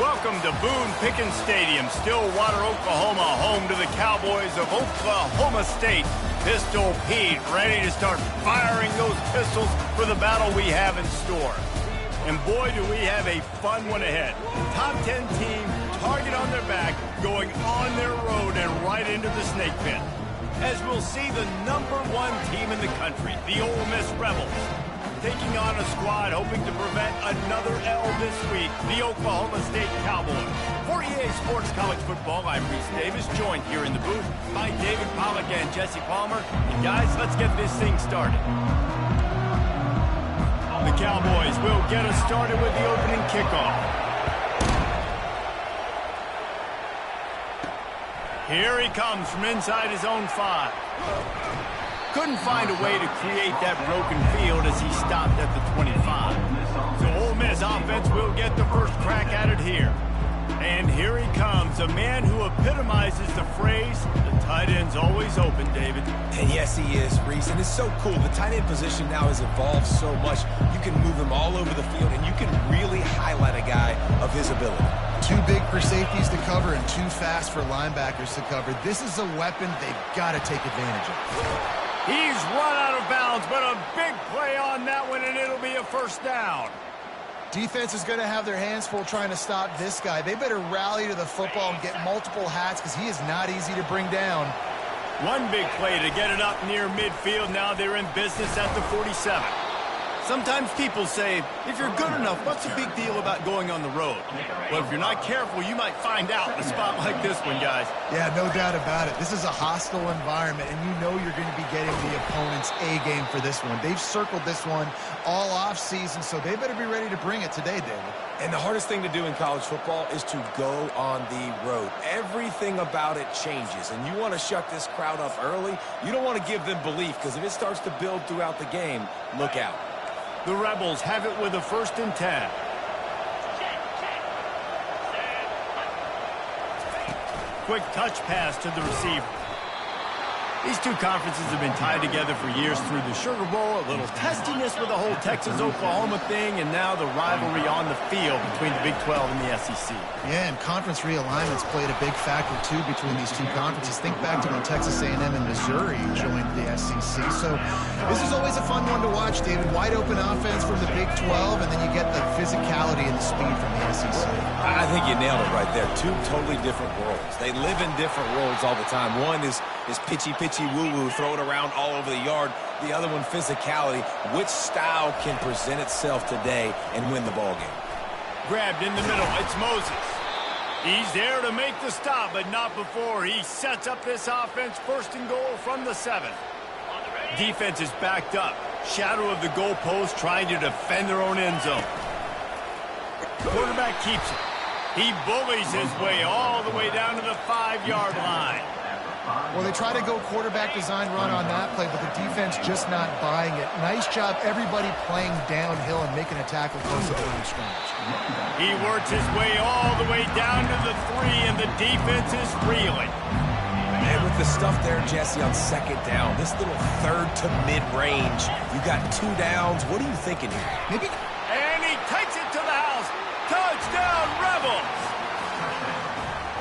Welcome to Boone Pickens Stadium, Stillwater, Oklahoma, home to the Cowboys of Oklahoma State. Pistol Pete ready to start firing those pistols for the battle we have in store. And boy, do we have a fun one ahead. Top 10 team, target on their back, going on their road and right into the snake pit. As we'll see the #1 team in the country, the Ole Miss Rebels, taking on a squad hoping to prevent another L this week, the Oklahoma State Cowboys. For EA Sports College Football, I'm Reese Davis, joined here in the booth by David Pollack and Jesse Palmer. And guys, let's get this thing started. The Cowboys will get us started with the opening kickoff. Here he comes from inside his own 5. Couldn't find a way to create that broken field as he stopped at the 25. So Ole Miss offense will get the first crack at it here. And here he comes, a man who epitomizes the phrase, the tight end's always open, David. And yes, he is, Reese. And it's so cool. The tight end position now has evolved so much. You can move him all over the field, and you can really highlight a guy of his ability. Too big for safeties to cover and too fast for linebackers to cover. This is a weapon they've got to take advantage of. He's run out of bounds, but a big play on that one, and it'll be a first down. Defense is going to have their hands full trying to stop this guy. They better rally to the football and get multiple hats because he is not easy to bring down. One big play to get it up near midfield. Now they're in business at the 47. Sometimes people say, if you're good enough, what's the big deal about going on the road? Well, if you're not careful, you might find out in a spot like this one, guys. Yeah, no doubt about it. This is a hostile environment, and you know you're going to be getting the opponent's A-game for this one. They've circled this one all off-season, so they better be ready to bring it today, David. And the hardest thing to do in college football is to go on the road. Everything about it changes, and you want to shut this crowd up early. You don't want to give them belief, because if it starts to build throughout the game, look out. The Rebels have it with a 1st and 10. Quick touch pass to the receiver. These two conferences have been tied together for years through the Sugar Bowl, a little testiness with the whole Texas-Oklahoma thing, and now the rivalry on the field between the Big 12 and the SEC. Yeah, and conference realignments played a big factor, too, between these two conferences. Think back to when Texas A&M and Missouri joined the SEC. So this is always a fun one to watch, David. Wide-open offense from the Big 12, and then you get the physicality and the speed from the SEC. I think you nailed it right there. Two totally different worlds. They live in different worlds all the time. One is pitchy woo-woo, throw it around all over the yard. The other one, physicality. Which style can present itself today and win the ball game? Grabbed in the middle. It's Moses. He's there to make the stop, but not before he sets up this offense. 1st and goal from the 7. Defense is backed up. Shadow of the goalpost trying to defend their own end zone. Quarterback keeps it. He bullies his way all the way down to the 5-yard line. Well, they try to go quarterback design run on that play, but the defense just not buying it. Nice job, everybody playing downhill and making a tackle close to the line of scrimmage. He works his way all the way down to the 3, and the defense is reeling. And with the stuff there, Jesse, on 2nd down, this little 3rd to mid-range, you got 2 downs. What are you thinking here? Maybe. And he takes it to the house. Touchdown, Rebels!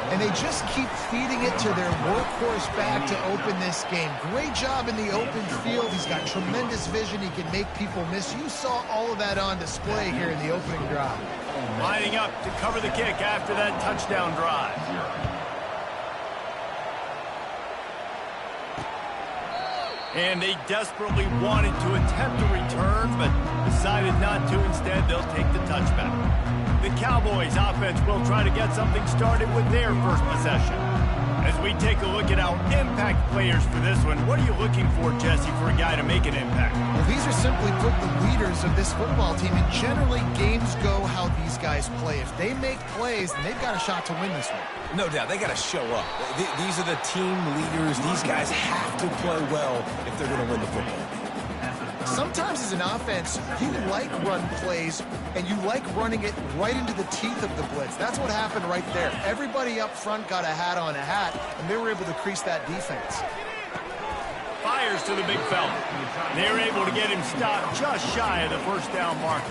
And they just keep feeding it to their workhorse back to open this game. Great job in the open field. He's got tremendous vision. He can make people miss. You saw all of that on display here in the opening drive. Lining up to cover the kick after that touchdown drive. And they desperately wanted to attempt a return, but decided not to. Instead, they'll take the touchback. The Cowboys offense will try to get something started with their first possession. As we take a look at our impact players for this one, what are you looking for, Jesse, for a guy to make an impact? Well, these are simply put the leaders of this football team, and generally games go how these guys play. If they make plays, then they've got a shot to win this one. No doubt, they got to show up. These are the team leaders. These guys have to play well if they're going to win the football. Sometimes as an offense, you like run plays, and you like running it right into the teeth of the blitz. That's what happened right there. Everybody up front got a hat on a hat, and they were able to crease that defense. Fires to the big fella. They're able to get him stopped just shy of the 1st down mark.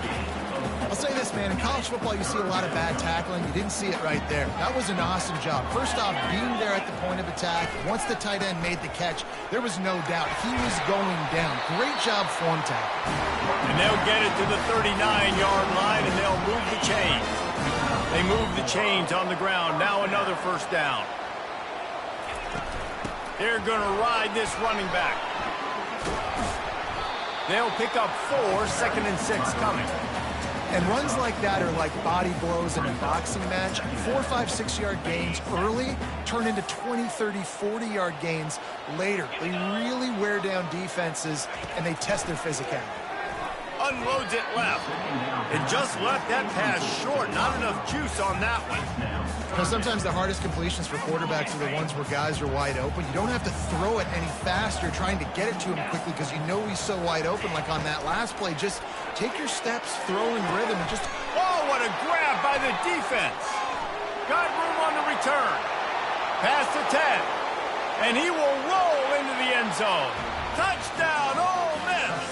I'll say this, man. In college football, you see a lot of bad tackling. You didn't see it right there. That was an awesome job. First off, being there at the point of attack. Once the tight end made the catch, there was no doubt he was going down. Great job form tackle. And they'll get it to the 39-yard line, and they'll move the chains. They move the chains on the ground. Now another first down. They're going to ride this running back. They'll pick up 4, 2nd and 6 coming. And runs like that are like body blows in a boxing match. 4, 5, 6-yard gains early turn into 20, 30, 40-yard gains later. They really wear down defenses, and they test their physicality. Unloads it left. It just left that pass short. Not enough juice on that one. Now, sometimes the hardest completions for quarterbacks are the ones where guys are wide open. You don't have to throw it any faster trying to get it to him quickly because you know he's so wide open. Like on that last play, just take your steps, throw in rhythm, and just... Oh, what a grab by the defense. Got room on the return. Pass to 10. And he will roll into the end zone. Touchdown, Ole Miss.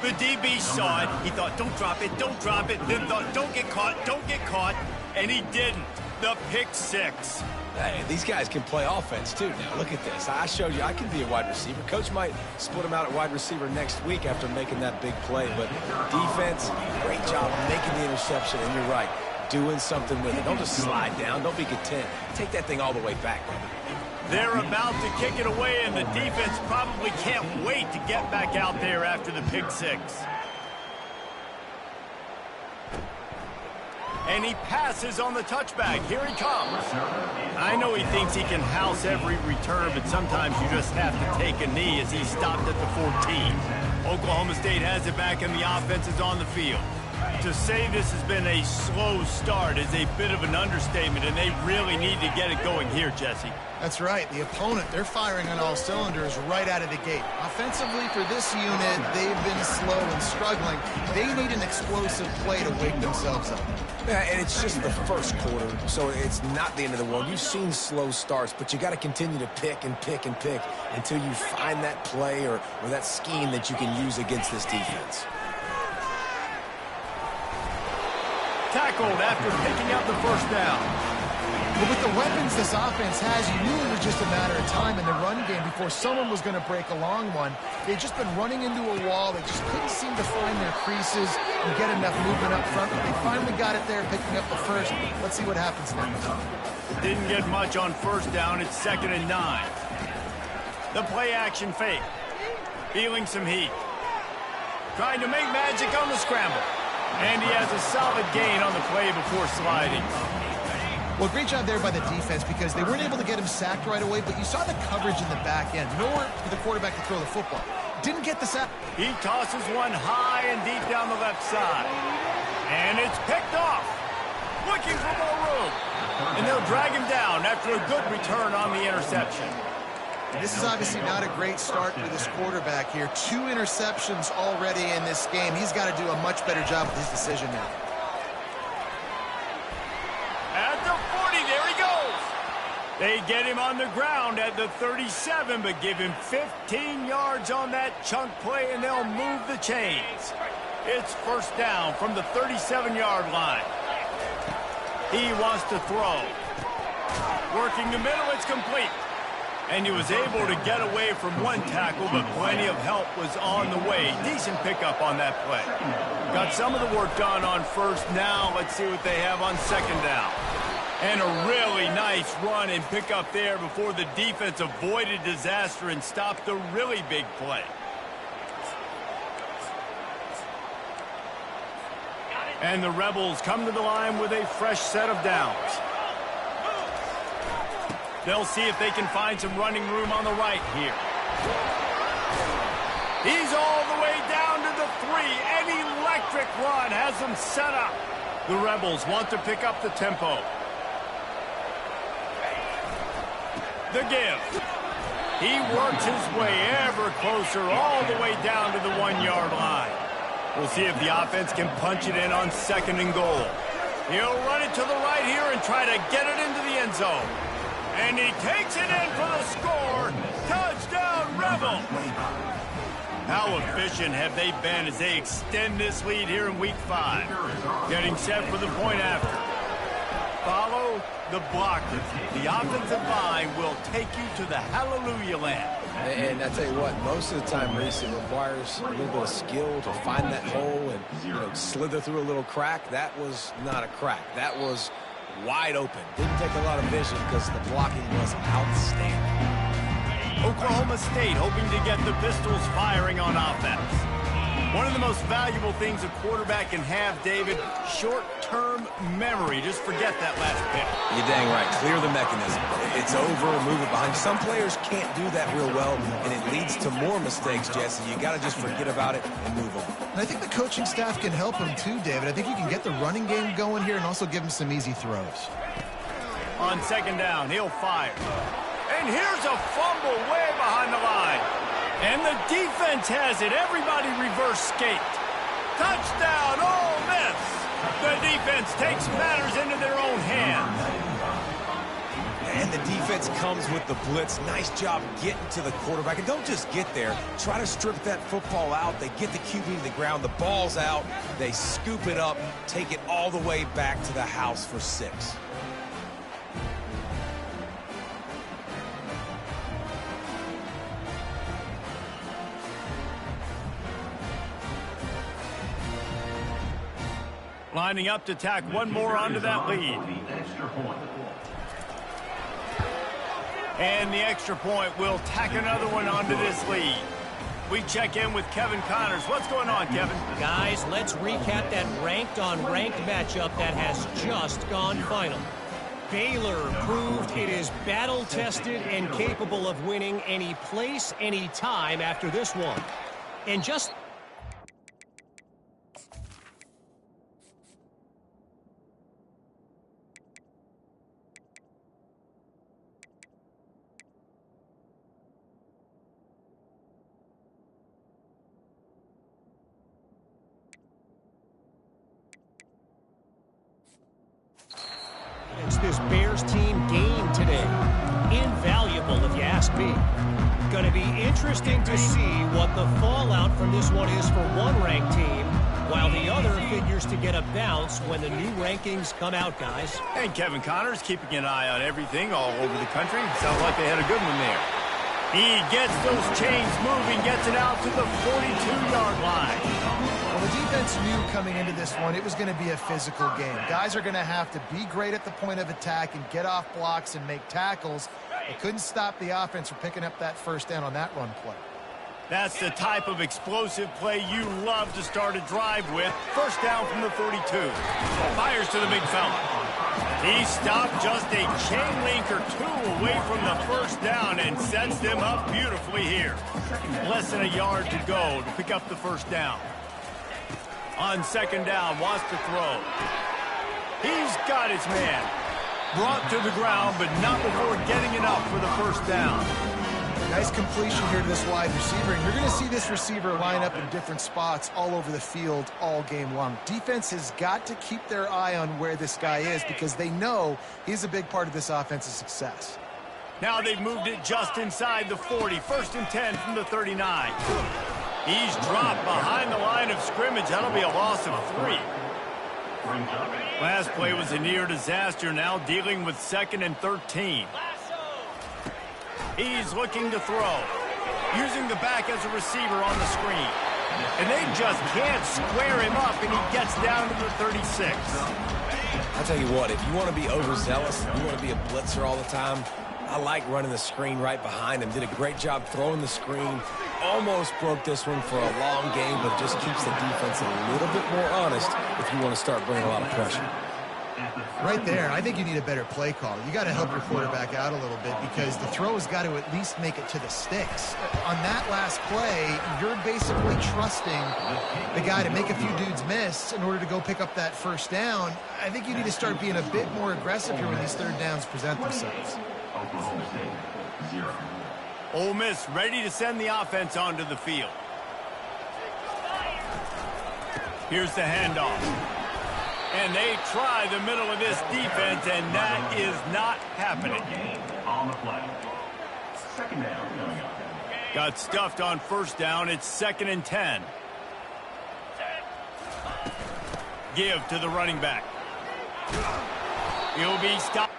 The DB saw it. He thought, don't drop it, don't drop it. Then thought, don't get caught. And he didn't. The pick 6. Hey, these guys can play offense, too. Now, look at this. I showed you I can be a wide receiver. Coach might split him out at wide receiver next week after making that big play. But defense, great job making the interception. And you're right, doing something with it. Don't just slide down. Don't be content. Take that thing all the way back, brother. They're about to kick it away, and the defense probably can't wait to get back out there after the pick 6. And he passes on the touchback. Here he comes. I know he thinks he can house every return, but sometimes you just have to take a knee as he stopped at the 14. Oklahoma State has it back, and the offense is on the field. To say this has been a slow start is a bit of an understatement, and they really need to get it going here, Jesse. That's right. The opponent, they're firing on all cylinders right out of the gate. Offensively, for this unit, they've been slow and struggling. They need an explosive play to wake themselves up. Yeah, and it's just the first quarter, so it's not the end of the world. You've seen slow starts, but you got to continue to pick and pick and pick until you find that play or that scheme that you can use against this defense. Tackled after picking up the first down. But with the weapons this offense has, you knew it was just a matter of time in the run game before someone was going to break a long one. They'd just been running into a wall. They just couldn't seem to find their creases and get enough movement up front. But they finally got it there, picking up the first. Let's see what happens next. Didn't get much on first down. It's 2nd and 9. The play action fake. Feeling some heat. Trying to make magic on the scramble. And he has a solid gain on the play before sliding. Well, great job there by the defense because they weren't able to get him sacked right away, but you saw the coverage in the back end. Nowhere for the quarterback to throw the football. Didn't get the sack. He tosses one high and deep down the left side. And it's picked off. Looking for more room. And they'll drag him down after a good return on the interception. This is obviously not a great start for this quarterback here. 2 interceptions already in this game. He's got to do a much better job with his decision now. At the 40, there he goes. They get him on the ground at the 37, but give him 15 yards on that chunk play, and they'll move the chains. It's first down from the 37-yard line. He wants to throw. Working the middle, it's complete. And he was able to get away from one tackle, but plenty of help was on the way. Decent pickup on that play. Got some of the work done on first. Now let's see what they have on 2nd down. And a really nice run and pickup there before the defense avoided disaster and stopped the really big play. And the Rebels come to the line with a fresh set of downs. They'll see if they can find some running room on the right here. He's all the way down to the 3. An electric run has them set up. The Rebels want to pick up the tempo. The give. He works his way ever closer all the way down to the 1-yard line. We'll see if the offense can punch it in on 2nd and goal. He'll run it to the right here and try to get it into the end zone. And he takes it in for the score. Touchdown, Rebels. How efficient have they been as they extend this lead here in week 5? Getting set for the point after. Follow the blockers. The offensive line will take you to the hallelujah land. And I tell you what, most of the time, Reese, it requires a little bit of skill to find that hole and slither through a little crack. That was not a crack. That was wide open. Didn't take a lot of vision because the blocking was outstanding. Oklahoma State hoping to get the Pistols firing on offense. One of the most valuable things a quarterback can have, David, short-term memory. Just forget that last pick. You're dang right. Clear the mechanism. It's over, move it behind. Some players can't do that real well, and it leads to more mistakes, Jesse. You got to just forget about it and move on. And I think the coaching staff can help him too, David. I think you can get the running game going here and also give him some easy throws. On second down, he'll fire. And here's a fumble way behind the line. And the defense has it. Everybody reverse skate. Touchdown, Ole Miss. The defense takes matters into their own hands. And the defense comes with the blitz. Nice job getting to the quarterback. And don't just get there. Try to strip that football out. They get the QB to the ground. The ball's out. They scoop it up, take it all the way back to the house for 6. Lining up to tack one more onto that lead. And the extra point will tack another one onto this lead. We check in with Kevin Connors. What's going on, Kevin? Guys, let's recap that ranked-on-ranked matchup that has just gone final. Baylor proved it is battle-tested and capable of winning any place, any time after this one. And just... It's this Bears team game today. Invaluable, if you ask me. Going to be interesting to see what the fallout from this one is for one ranked team, while the other figures to get a bounce when the new rankings come out, guys. And Kevin Connors keeping an eye on everything all over the country. Sounds like they had a good one there. He gets those chains moving, gets it out to the 42-yard line. Well, the defense knew coming into this one it was going to be a physical game. Guys are going to have to be great at the point of attack and get off blocks and make tackles. They couldn't stop the offense from picking up that first down on that run play. That's the type of explosive play you love to start a drive with. First down from the 42. Fires to the big fella. He stopped just a chain link or two away from the first down and sets them up beautifully here. Less than a yard to go to pick up the first down. On second down, wants to throw. He's got his man. Brought to the ground, but not before getting enough for the first down. Nice completion here to this wide receiver, and you're going to see this receiver line up in different spots all over the field all game long. Defense has got to keep their eye on where this guy is because they know he's a big part of this offense's success. Now they've moved it just inside the 40. First and 10 from the 39. He's dropped behind the line of scrimmage. That'll be a loss of 3. Last play was a near disaster. Now dealing with second and 13. He's looking to throw. Using the back as a receiver on the screen. And they just can't square him up, and he gets down to the 36. I'll tell you what, if you want to be overzealous, you want to be a blitzer all the time, I like running the screen right behind him. Did a great job throwing the screen. Almost broke this one for a long game, but just keeps the defense a little bit more honest if you want to start bringing a lot of pressure. Right there, I think you need a better play call. You got to help your quarterback out a little bit because the throw has got to at least make it to the sticks. On that last play, you're basically trusting the guy to make a few dudes miss in order to go pick up that first down. I think you need to start being a bit more aggressive here when these third downs present themselves. Ole Miss ready to send the offense onto the field. Here's the handoff. And they try the middle of this defense, and that is not happening. On the play. Second down. Got stuffed on first down. It's 2nd and 10. Give to the running back. He'll be stopped.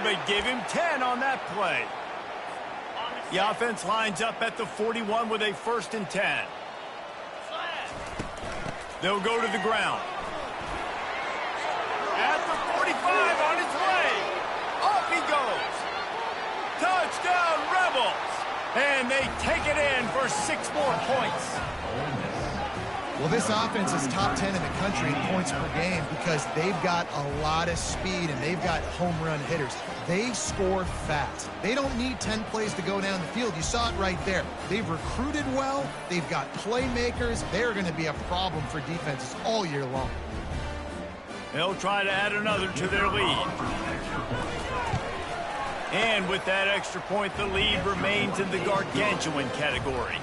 But gave him 10 on that play. The offense lines up at the 41 with a 1st and 10. They'll go to the ground. At the 45 on his way. Off he goes. Touchdown, Rebels. And they take it in for 6 more points. Well, this offense is top 10 in the country in points per game because they've got a lot of speed and they've got home run hitters. They score fast. They don't need 10 plays to go down the field. You saw it right there. They've recruited well. They've got playmakers. They're going to be a problem for defenses all year long. They'll try to add another to their lead. And with that extra point, the lead remains in the gargantuan category.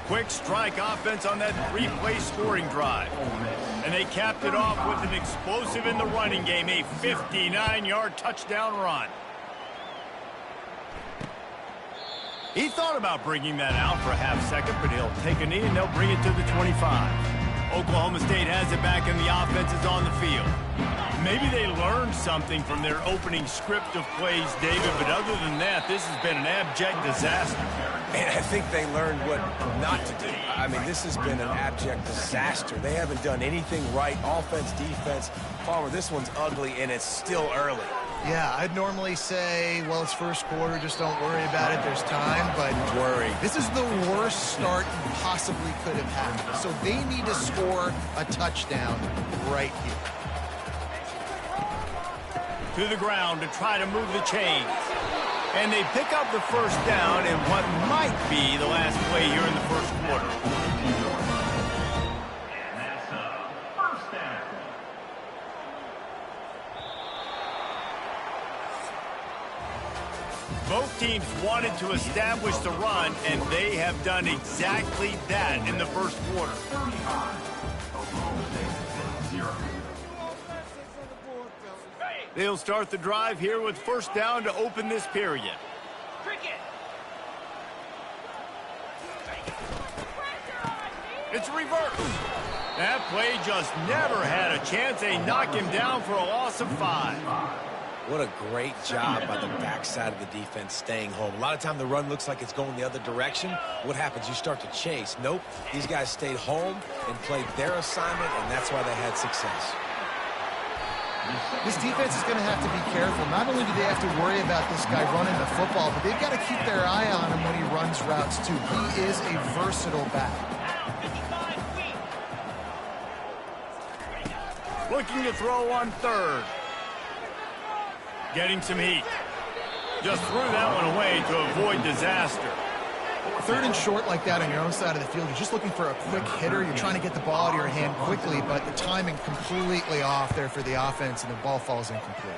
Quick strike offense on that 3-play scoring drive. And they capped it off with an explosive in the running game, a 59-yard touchdown run. He thought about bringing that out for a half second, but he'll take a knee and they'll bring it to the 25. Oklahoma State has it back and the offense is on the field. Maybe they learned something from their opening script of plays, David, but other than that, this has been an abject disaster. And I think they learned what not to do. I mean, this has been an abject disaster. They haven't done anything right, offense, defense. Palmer, this one's ugly, and it's still early. Yeah, I'd normally say, well, it's first quarter, just don't worry about it, there's time, but worry. This is the worst start you possibly could have had. So they need to score a touchdown right here. To the ground to try to move the chains. And they pick up the first down in what might be the last play here in the first quarter. And that's a first down. Both teams wanted to establish the run, and they have done exactly that in the first quarter. 35. Oklahoma State 0. They'll start the drive here with first down to open this period. It's reversed. That play just never had a chance. They knock him down for a loss of 5. What a great job by the backside of the defense staying home. A lot of time the run looks like it's going the other direction. What happens? You start to chase. Nope. These guys stayed home and played their assignment, and that's why they had success. This defense is going to have to be careful. Not only do they have to worry about this guy running the football, but they've got to keep their eye on him when he runs routes, too. He is a versatile back. Looking to throw on third. Getting some heat. Just threw that one away to avoid disaster. Third and short like that on your own side of the field, you're just looking for a quick hitter. You're trying to get the ball out of your hand quickly, but the timing completely off there for the offense, and the ball falls incomplete.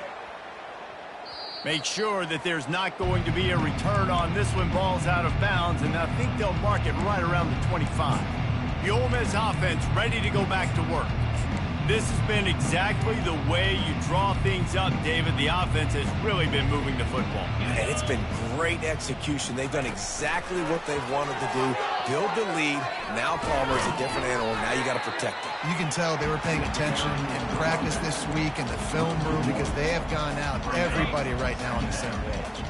Make sure that there's not going to be a return on this one. Ball's out of bounds, and I think they'll mark it right around the 25. The Ole Miss offense ready to go back to work. This has been exactly the way you draw things up, David. The offense has really been moving the football. And it's been great execution. They've done exactly what they've wanted to do. Build the lead. Now Palmer's a different animal. Now you got to protect him. You can tell they were paying attention in practice this week in the film room because they have gone out. Everybody right now on the same page.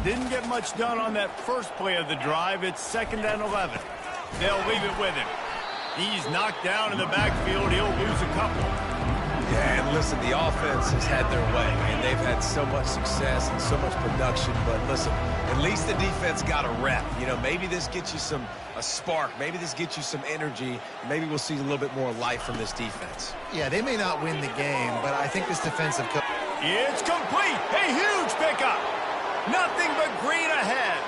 Didn't get much done on that first play of the drive. It's 2nd and 11. They'll leave it with him. He's knocked down in the backfield. He'll lose a couple. Yeah, and listen, the offense has had their way, and they've had so much success and so much production. But listen, at least the defense got a rep. You know, maybe this gets you a spark. Maybe this gets you some energy. Maybe we'll see a little bit more life from this defense. Yeah, they may not win the game, but I think this defensive... It's complete. A huge pickup. Nothing but green ahead.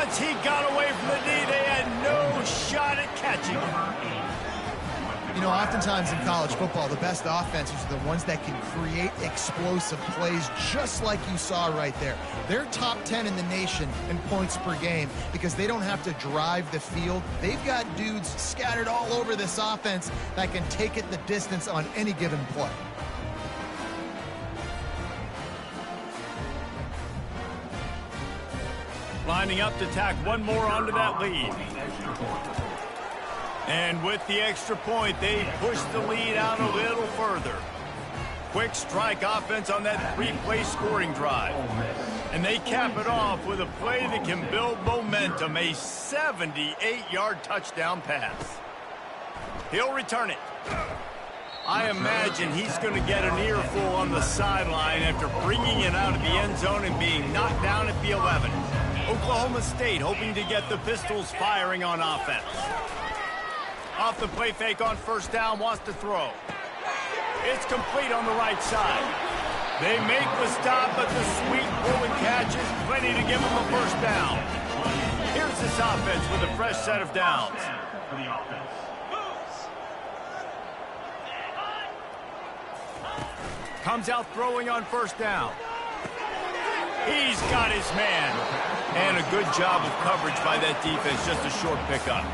Once he got away from the knee, they had no shot at catching him. You know, oftentimes in college football, the best offenses are the ones that can create explosive plays just like you saw right there. They're top 10 in the nation in points per game because they don't have to drive the field. They've got dudes scattered all over this offense that can take it the distance on any given play. Lining up to tack one more onto that lead. And with the extra point, they push the lead out a little further. Quick strike offense on that three-play scoring drive. And they cap it off with a play that can build momentum, a 78-yard touchdown pass. He'll return it. I imagine he's going to get an earful on the sideline after bringing it out of the end zone and being knocked down at the 11. Oklahoma State hoping to get the Pistols firing on offense. Off the play fake on first down, wants to throw. It's complete on the right side. They make the stop, but the sweet pull and catch is plenty to give them a first down. Here's this offense with a fresh set of downs. Comes out throwing on first down. He's got his man. And a good job of coverage by that defense, just a short pickup.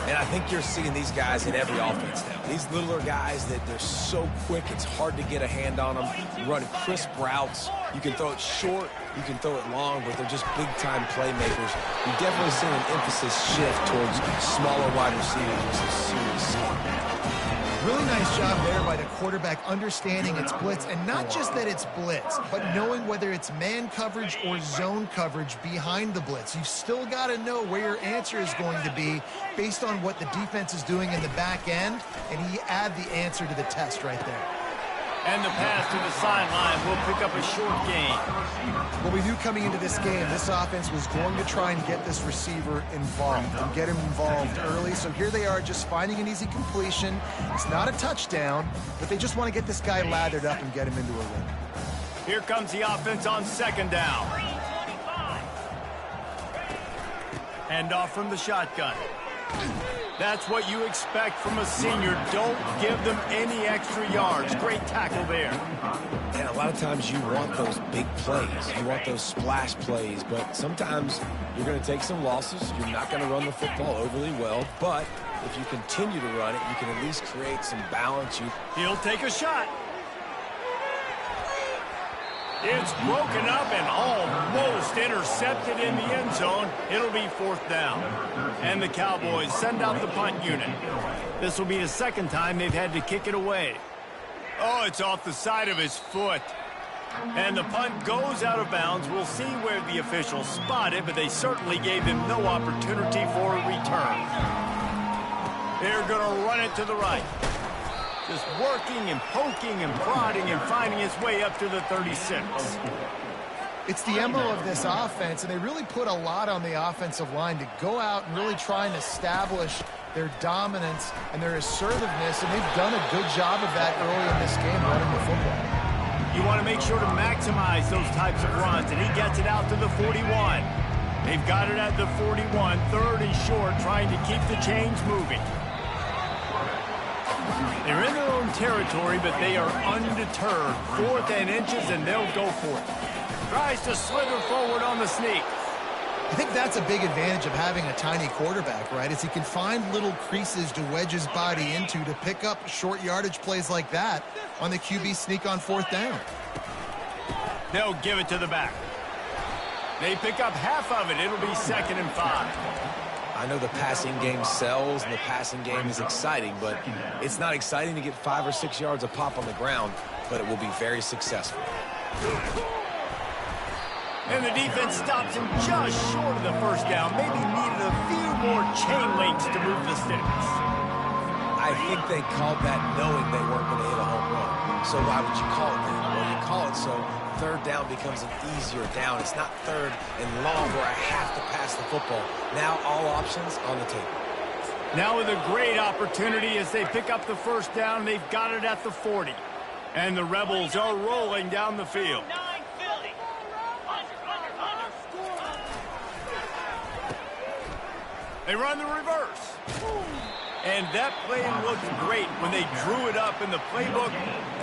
And I think you're seeing these guys in every offense now. These littler guys that they're so quick, it's hard to get a hand on them. You run crisp routes. You can throw it short, you can throw it long, but they're just big-time playmakers. You've definitely seen an emphasis shift towards smaller wide receivers, which is serious. Really nice job there by the quarterback understanding it's blitz, and not just that it's blitz, but knowing whether it's man coverage or zone coverage behind the blitz. You've still got to know where your answer is going to be based on what the defense is doing in the back end, and he add the answer to the test right there. And the pass to the sideline will pick up a short gain. Well, we knew coming into this game, this offense was going to try and get this receiver involved and get him involved early. So here they are just finding an easy completion. It's not a touchdown, but they just want to get this guy lathered up and get him into a win. Here comes the offense on second down. Hand off from the shotgun. That's what you expect from a senior. Don't give them any extra yards. Great tackle there. And a lot of times you want those big plays. You want those splash plays, but sometimes you're going to take some losses. You're not going to run the football overly well, but if you continue to run it, you can at least create some balance. He'll take a shot. It's broken up and almost intercepted in the end zone. It'll be fourth down. And the Cowboys send out the punt unit. This will be the second time they've had to kick it away. Oh, it's off the side of his foot. And the punt goes out of bounds. We'll see where the officials spot it, but they certainly gave him no opportunity for a return. They're going to run it to the right. Just working and poking and prodding and finding his way up to the 36. It's the MO of this offense, and they really put a lot on the offensive line to go out and really try and establish their dominance and their assertiveness, and they've done a good job of that early in this game running the football. You want to make sure to maximize those types of runs, and he gets it out to the 41. They've got it at the 41, third and short, trying to keep the chains moving. They're in their own territory, but they are undeterred. Fourth and inches, and they'll go for it. Tries to slither forward on the sneak. I think that's a big advantage of having a tiny quarterback, right? Is he can find little creases to wedge his body into to pick up short yardage plays like that on the QB sneak on fourth down. They'll give it to the back. They pick up half of it. It'll be 2nd and 5. I know the passing game sells and the passing game is exciting, but it's not exciting to get 5 or 6 yards a pop on the ground, but it will be very successful. And the defense stops him just short of the first down. Maybe needed a few more chain links to move the sticks. I think they called that knowing they weren't going to hit a home run. So why would you call it that? Well, you call it so third down becomes an easier down. It's not third and long where I have to pass the football. Now all options on the table. Now with a great opportunity as they pick up the first down. They've got it at the 40. And the Rebels are rolling down the field. They run the reverse. And that play looked great when they drew it up, and the playbook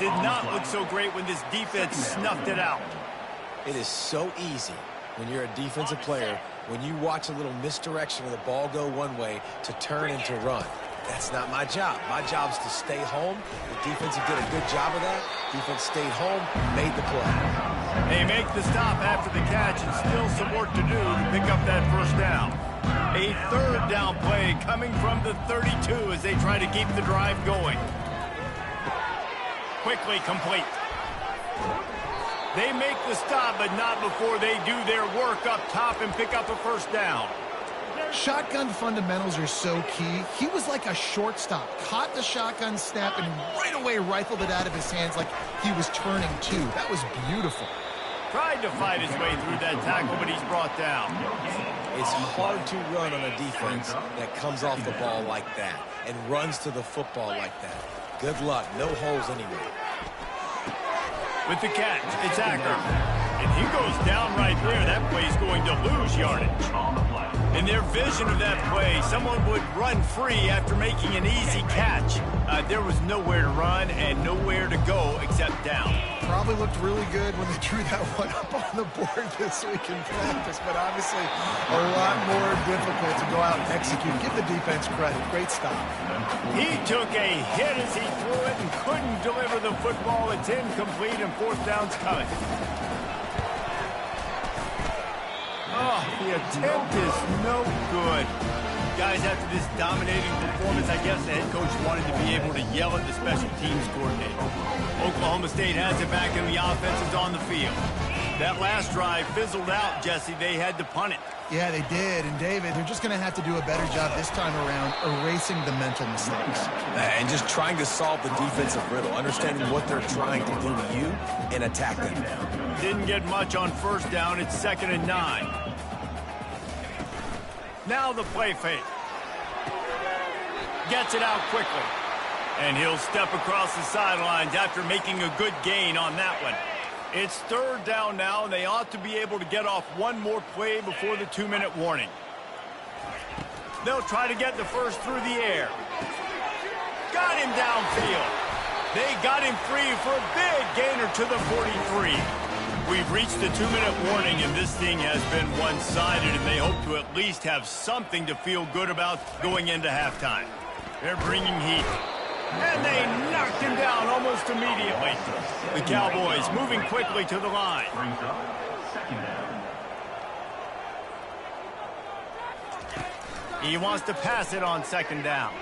did not look so great when this defense snuffed it out. It is so easy when you're a defensive player, when you watch a little misdirection of the ball go one way, to turn and to run. That's not my job. My job is to stay home. The defense did a good job of that. Defense stayed home, made the play. They make the stop after the catch, and still some work to do to pick up that first down. A third down play coming from the 32 as they try to keep the drive going. Quickly complete. They make the stop, but not before they do their work up top and pick up a first down. Shotgun fundamentals are so key. He was like a shortstop. Caught the shotgun snap and right away rifled it out of his hands like he was turning two. That was beautiful. Tried to fight his way through that tackle, but he's brought down. It's hard to run on a defense that comes off the ball like that and runs to the football like that. Good luck. No holes anywhere. With the catch, it's Acker. And he goes down right there. That play's going to lose yardage. In their vision of that play, someone would run free after making an easy catch. There was nowhere to run and nowhere to go except down. Probably looked really good when they drew that one up on the board this week in practice, but obviously a lot more difficult to go out and execute. Give the defense credit. Great stop. He took a hit as he threw it and couldn't deliver the football. It's incomplete and fourth down's coming. Oh, the attempt is no good. Guys, after this dominating performance, I guess the head coach wanted to be able to yell at the special teams coordinator. Oklahoma State has it back, and the offense is on the field. That last drive fizzled out, Jesse. They had to punt it. Yeah, they did. And, David, they're just going to have to do a better job this time around erasing the mental mistakes. And just trying to solve the defensive riddle, understanding what they're trying to do to you and attack them. Didn't get much on first down. It's 2nd and 9. Now the play fake. Gets it out quickly. And he'll step across the sidelines after making a good gain on that one. It's 3rd down now, and they ought to be able to get off one more play before the 2-minute warning. They'll try to get the first through the air. Got him downfield. They got him free for a big gainer to the 43. We've reached the 2-minute warning, and this thing has been one-sided, and they hope to at least have something to feel good about going into halftime. They're bringing heat. And they knocked him down almost immediately. The Cowboys moving quickly to the line. He wants to pass it on 2nd down.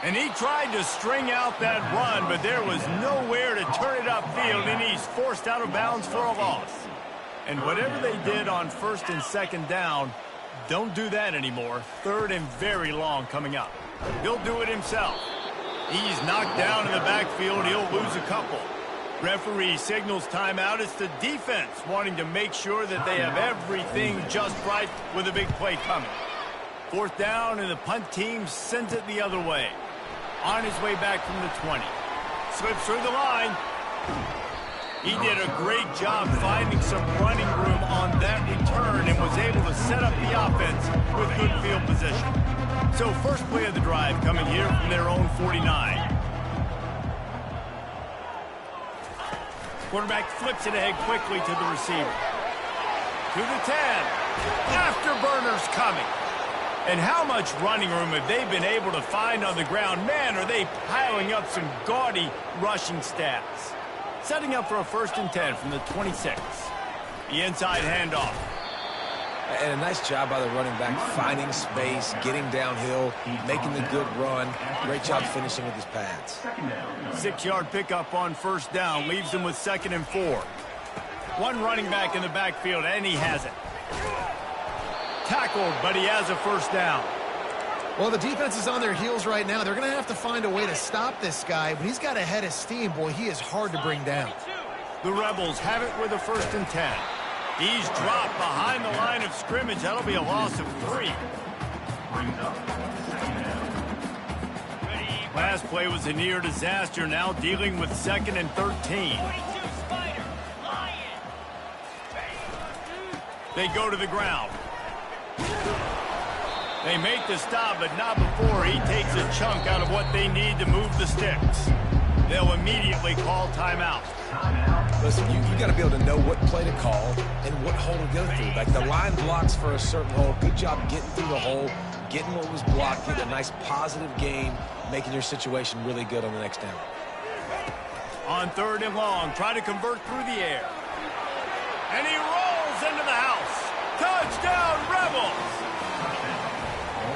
And he tried to string out that run, but there was nowhere to turn it upfield, and he's forced out of bounds for a loss. And whatever they did on 1st and 2nd down, don't do that anymore. 3rd and very long coming up. He'll do it himself. He's knocked down in the backfield. He'll lose a couple. Referee signals timeout. It's the defense wanting to make sure that they have everything just right with a big play coming. 4th down, and the punt team sends it the other way. On his way back from the 20. Slips through the line. He did a great job finding some running room on that return and was able to set up the offense with good field position. So first play of the drive coming here from their own 49. Quarterback flips it ahead quickly to the receiver. To the 10. Afterburners coming. And how much running room have they been able to find on the ground? Man, are they piling up some gaudy rushing stats. Setting up for a 1st and 10 from the 26. The inside handoff. And a nice job by the running back, finding space, getting downhill, making the good run. Great job finishing with his pads. 6-yard pickup on 1st down leaves them with 2nd and 4. One running back in the backfield, and he has it. Tackled, but he has a 1st down. Well, the defense is on their heels right now. They're going to have to find a way to stop this guy. When he's got a head of steam, boy, he is hard to bring down. The Rebels have it with a 1st and 10. He's dropped behind the line of scrimmage. That'll be a loss of 3. Last play was a near disaster. Now dealing with 2nd and 13. They go to the ground. They make the stop, but not before he takes a chunk out of what they need to move the sticks. They'll immediately call timeout. Listen, you got to be able to know what play to call and what hole to go through. Like the line blocks for a certain hole. Good job getting through the hole, getting what was blocked, getting a nice positive gain, making your situation really good on the next down. On 3rd and long, try to convert through the air. And he rolls into the house. Touchdown, Rebels!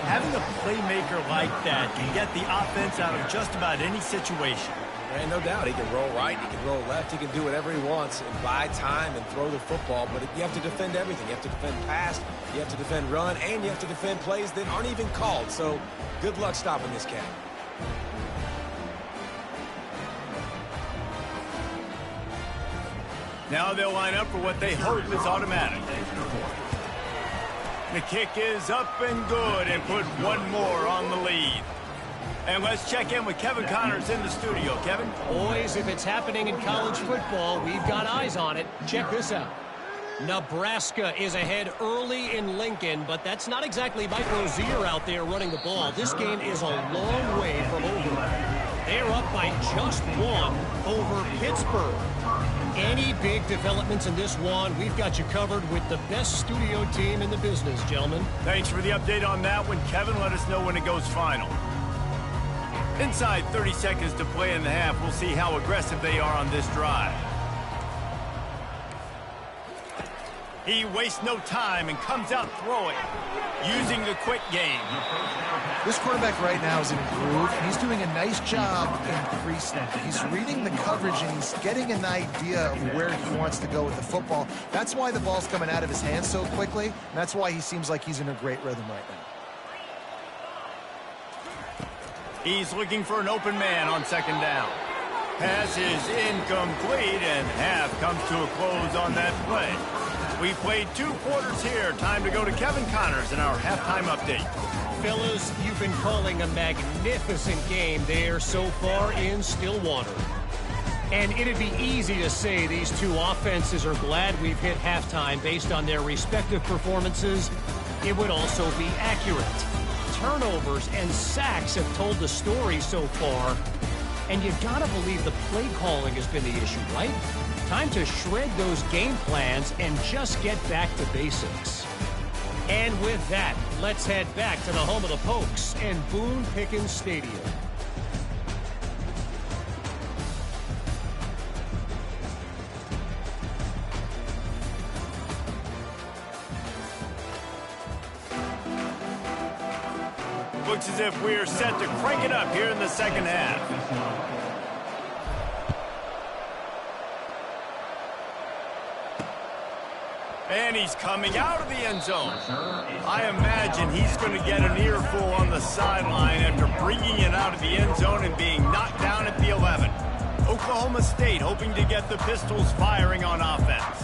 Having a playmaker like that can get the offense out of just about any situation. And no doubt, he can roll right, he can roll left, he can do whatever he wants and buy time and throw the football, but you have to defend everything. You have to defend pass, you have to defend run, and you have to defend plays that aren't even called. So good luck stopping this cat. Now they'll line up for what they hope is automatic. The kick is up and good and put one more on the lead. And let's check in with Kevin Connors in the studio. Kevin? Boys, if it's happening in college football, we've got eyes on it. Check this out. Nebraska is ahead early in Lincoln, but that's not exactly Mike Rozier out there running the ball. This game is a long way from over. They're up by just one over Pittsburgh. Any big developments in this one, we've got you covered with the best studio team in the business, gentlemen. Thanks for the update on that one, Kevin. Let us know when it goes final. Inside 30 seconds to play in the half. We'll see how aggressive they are on this drive. He wastes no time and comes out throwing, using the quick game. This quarterback right now is in a groove. He's doing a nice job in pre-snap. He's reading the coverage and he's getting an idea of where he wants to go with the football. That's why the ball's coming out of his hands so quickly. And that's why he seems like he's in a great rhythm right now. He's looking for an open man on 2nd down. Pass is incomplete, and half comes to a close on that play. We played 2 quarters here. Time to go to Kevin Connors in our halftime update. Fellas, you've been calling a magnificent game there so far in Stillwater. And it'd be easy to say these two offenses are glad we've hit halftime based on their respective performances. It would also be accurate. Turnovers and sacks have told the story so far. And you gotta believe the play calling has been the issue, right? Time to shred those game plans and just get back to basics. And with that, let's head back to the home of the Pokes and Boone Pickens Stadium. Looks as if we're set to crank it up here in the 2nd half. And he's coming out of the end zone. I imagine he's going to get an earful on the sideline after bringing it out of the end zone and being knocked down at the 11. Oklahoma State hoping to get the Pistols firing on offense.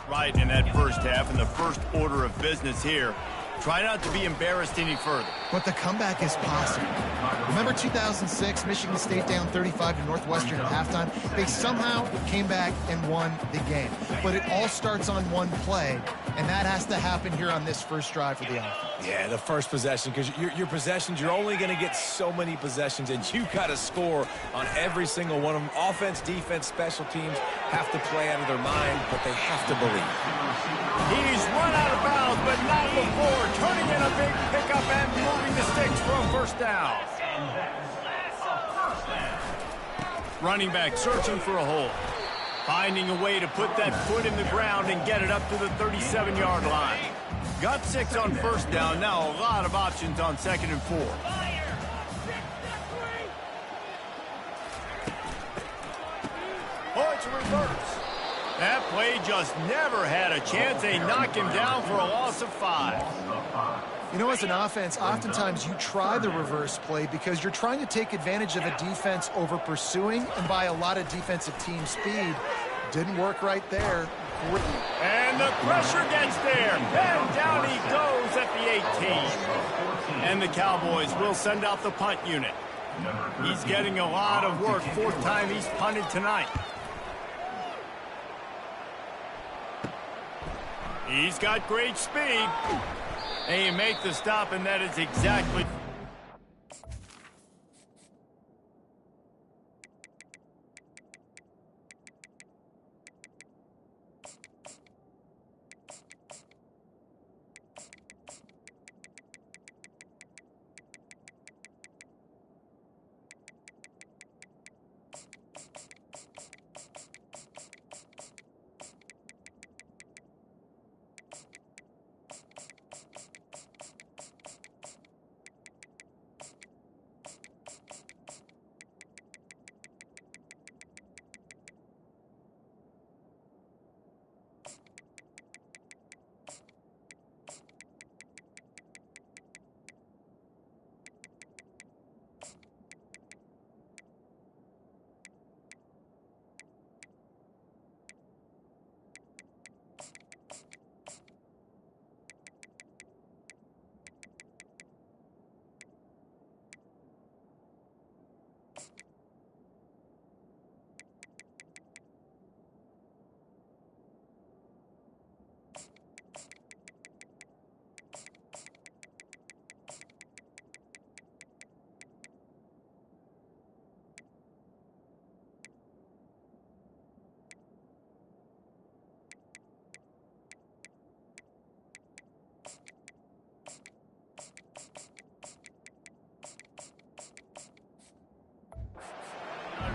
Right in that first half, and the first order of business here. Try not to be embarrassed any further. But the comeback is possible. Remember 2006, Michigan State down 35 to Northwestern at halftime? They somehow came back and won the game. But it all starts on one play, and that has to happen here on this first drive for the offense. Yeah, the first possession, because your possessions, you're only going to get so many possessions, and you got to score on every single one of them. Offense, defense, special teams have to play out of their mind, but they have to believe. He's run out of bounds, but not before turning in a big pickup and moving the sticks for a 1st down. First down. Running back searching for a hole. Finding a way to put that foot in the ground and get it up to the 37-yard line. Got 6 on first down. Now a lot of options on 2nd and 4. Oh, it's a reverse. That play just never had a chance. They knock him down for a loss of 5. You know, as an offense, oftentimes you try the reverse play because you're trying to take advantage of a defense over pursuing and by a lot of defensive team speed. Didn't work right there. And the pressure gets there. And down he goes at the 18. And the Cowboys will send out the punt unit. He's getting a lot of work. 4th time he's punted tonight. He's got great speed. They make the stop, and that is exactly...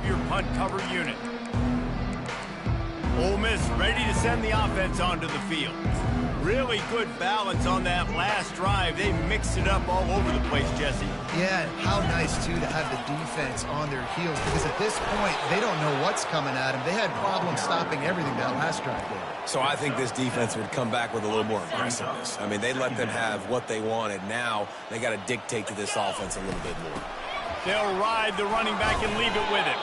Your punt cover unit. Ole Miss ready to send the offense onto the field. Really good balance on that last drive. They mixed it up all over the place, Jesse. Yeah, and how nice, too, to have the defense on their heels, because at this point, they don't know what's coming at them. They had problems stopping everything that last drive did. So I think this defense would come back with a little more aggressiveness. I mean, they let them have what they wanted. Now they got to dictate to this offense a little bit more. They'll ride the running back and leave it with him.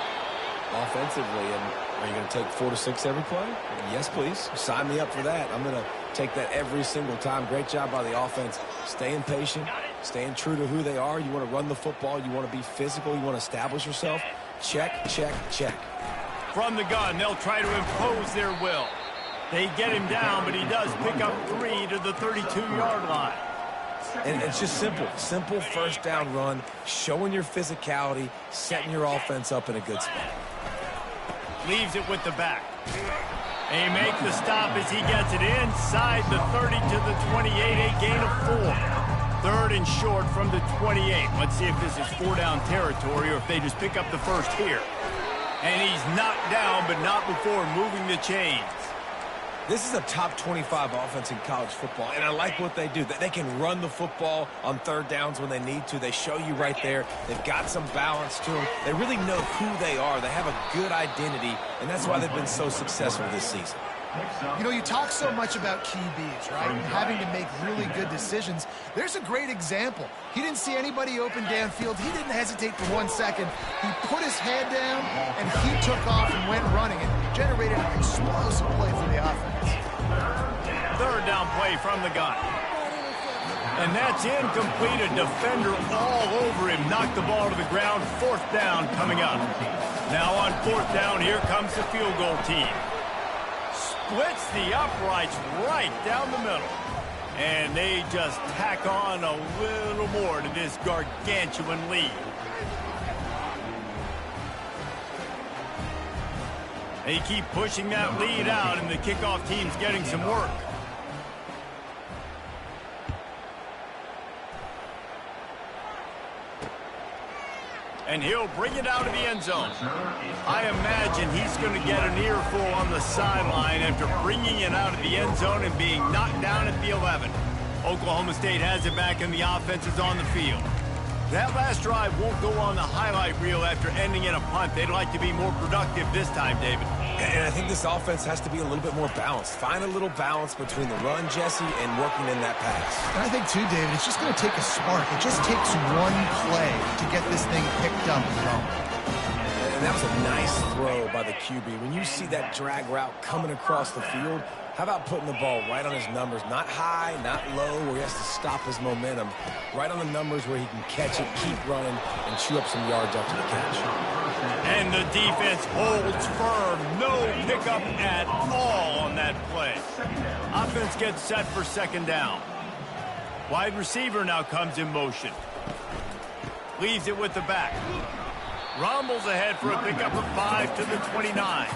Offensively, and are you going to take 4 to 6 every play? Yes, please. Sign me up for that. I'm going to take that every single time. Great job by the offense. Staying patient, staying true to who they are. You want to run the football. You want to be physical. You want to establish yourself. Check, check, check. From the gun, they'll try to impose their will. They get him down, but he does pick up 3 to the 32-yard line. And it's just simple. Simple first down run, showing your physicality, setting your offense up in a good spot. Leaves it with the back. They make the stop as he gets it inside the 30 to the 28, a gain of 4. 3rd and short from the 28. Let's see if this is 4-down territory or if they just pick up the first here. And he's knocked down, but not before moving the chains. This is a top 25 offense in college football, and I like what they do. They can run the football on 3rd downs when they need to. They show you right there. They've got some balance to them. They really know who they are. They have a good identity, and that's why they've been so successful this season. You know, you talk so much about QBs, right, and having to make really good decisions. There's a great example. He didn't see anybody open downfield. He didn't hesitate for 1 second. He put his head down, and he took off and went running. It generated an explosive play for the offense. 3rd down play from the gun. And that's incomplete. A defender all over him. Knocked the ball to the ground. 4th down coming up. Now on 4th down, here comes the field goal team. Splits the uprights right down the middle. And they just tack on a little more to this gargantuan lead. They keep pushing that lead out, and the kickoff team's getting some work. And he'll bring it out of the end zone. I imagine he's going to get an earful on the sideline after bringing it out of the end zone and being knocked down at the 11. Oklahoma State has it back and the offense is on the field. That last drive won't go on the highlight reel after ending in a punt. They'd like to be more productive this time, David. And I think this offense has to be a little bit more balanced. Find a little balance between the run, Jesse, and working in that pass. And I think, too, David, it's just going to take a spark. It just takes one play to get this thing picked up and going. And that was a nice throw by the QB. When you see that drag route coming across the field, how about putting the ball right on his numbers? Not high, not low, where he has to stop his momentum. Right on the numbers where he can catch it, keep running, and chew up some yards after the catch. And the defense holds firm. No pickup at all on that play. Offense gets set for second down. Wide receiver now comes in motion. Leaves it with the back. Rumbles ahead for a pickup of 5 to the 29.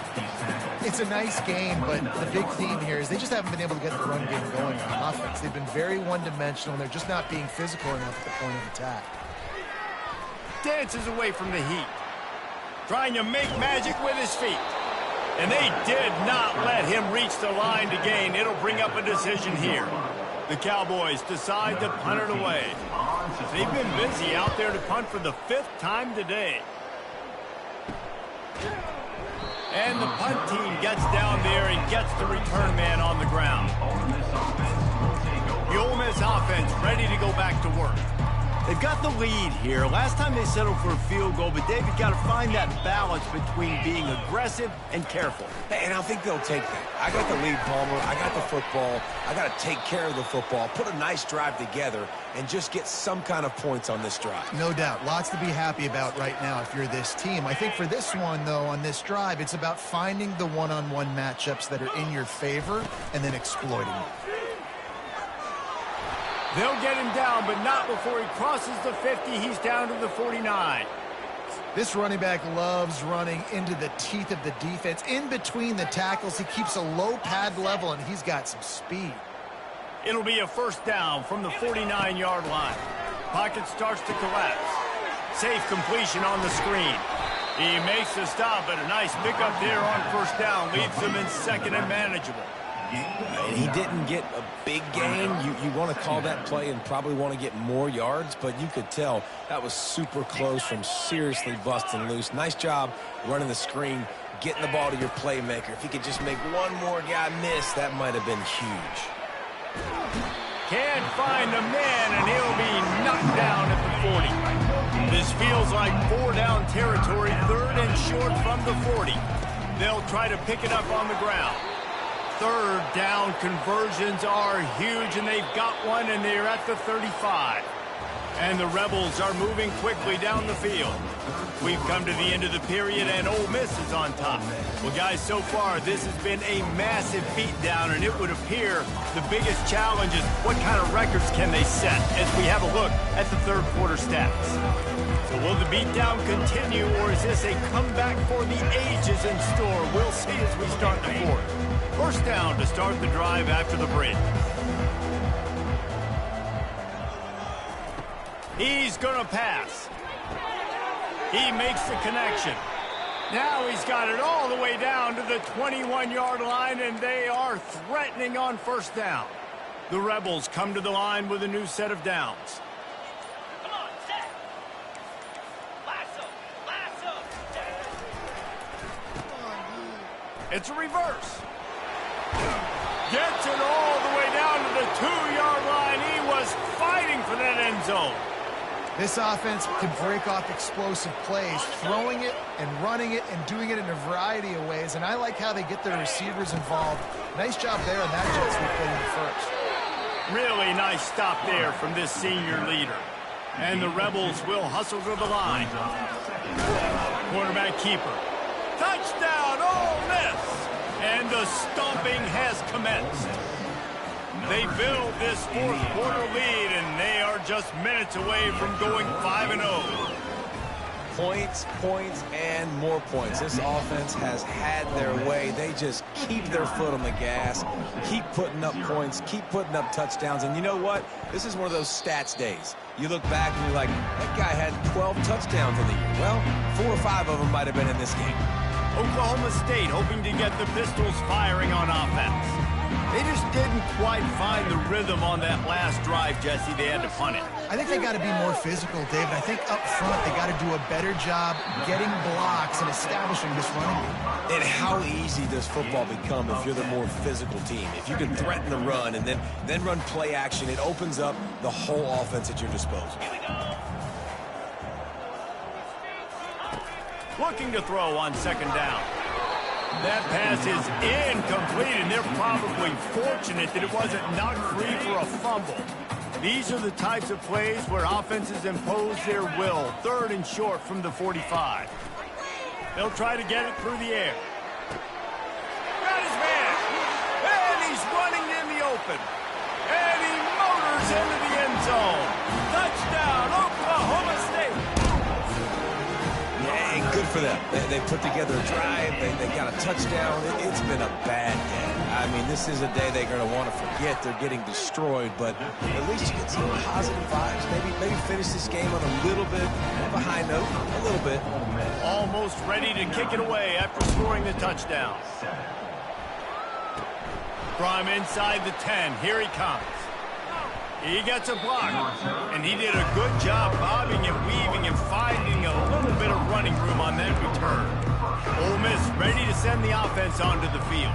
It's a nice game, but the big theme here is they just haven't been able to get the run game going on offense. They've been very one-dimensional, and they're just not being physical enough at the point of attack. Dances away from the heat. Trying to make magic with his feet. And they did not let him reach the line to gain. It'll bring up a decision here. The Cowboys decide to punt it away. They've been busy out there to punt for the 5th time today. And the punt team gets down there and gets the return man on the ground. The Ole Miss offense ready to go back to work. They've got the lead here. Last time they settled for a field goal, but David got to find that balance between being aggressive and careful. And I think they'll take that. I got the lead, Palmer. I got the football. I got to take care of the football, put a nice drive together, and just get some kind of points on this drive. No doubt. Lots to be happy about right now if you're this team. I think for this one, though, on this drive, it's about finding the one-on-one matchups that are in your favor and then exploiting them. They'll get him down, but not before he crosses the 50. He's down to the 49. This running back loves running into the teeth of the defense. In between the tackles, he keeps a low pad level, and he's got some speed. It'll be a first down from the 49-yard line. Pocket starts to collapse. Safe completion on the screen. He makes the stop, but a nice pickup there on first down. Leaves him in second and manageable. And he didn't get a big gain. You want to call that play and probably want to get more yards, but you could tell that was super close from seriously busting loose. Nice job running the screen, getting the ball to your playmaker. If he could just make one more guy miss, that might have been huge. Can't find a man, and he'll be knocked down at the 40. This feels like 4-down territory, 3rd and short from the 40. They'll try to pick it up on the ground. 3rd down conversions are huge, and they've got one, and they're at the 35. And the Rebels are moving quickly down the field. We've come to the end of the period, and Ole Miss is on top. Well, guys, so far, this has been a massive beatdown, and it would appear the biggest challenge is what kind of records can they set as we have a look at the 3rd quarter stats. So will the beatdown continue, or is this a comeback for the ages in store? We'll see as we start the 4th. First down to start the drive after the break. He's going to pass. He makes the connection. Now he's got it all the way down to the 21-yard line, and they are threatening on first down. The Rebels come to the line with a new set of downs. Come on, set. Lasso. It's a reverse. Gets it all the way down to the 2-yard line. He was fighting for that end zone. This offense can break off explosive plays, throwing it and running it and doing it in a variety of ways, and I like how they get their receivers involved. Nice job there on that jet sweep play in the first. Really nice stop there from this senior leader. And the Rebels will hustle to the line. Quarterback keeper. Touchdown, Ole Miss! And the stomping has commenced. They build this 4th quarter lead, and they are just minutes away from going 5-0. Points, points, and more points. This offense has had their way. They just keep their foot on the gas, keep putting up points, keep putting up touchdowns. And you know what? This is one of those stats days. You look back and you're like, that guy had 12 touchdowns in the year. Well, 4 or 5 of them might have been in this game. Oklahoma State hoping to get the Pistols firing on offense. They just didn't quite find the rhythm on that last drive, Jesse. They had to punt it. I think they got to be more physical, David. I think up front they got to do a better job getting blocks and establishing this running game. And how easy does football become if you're the more physical team? If you can threaten the run and then run play action, it opens up the whole offense at your disposal. Looking to throw on second down. That pass is incomplete, and they're probably fortunate that it wasn't knocked free for a fumble. These are the types of plays where offenses impose their will. 3rd and short from the 45. They'll try to get it through the air. Got his man. And he's running in the open. And he motors into the end zone. Touchdown, Oklahoma State. Yeah, and good for them. They put together a drive. They got a touchdown. It's been a bad day. I mean, this is a day they're going to want to forget. They're getting destroyed, but at least you get some positive vibes. Maybe finish this game on a little bit of a high note, a little bit. Almost ready to kick it away after scoring the touchdown. From inside the 10, here he comes. He gets a block, and he did a good job bobbing and weaving and finding a little bit of running room on that return. Ole Miss ready to send the offense onto the field.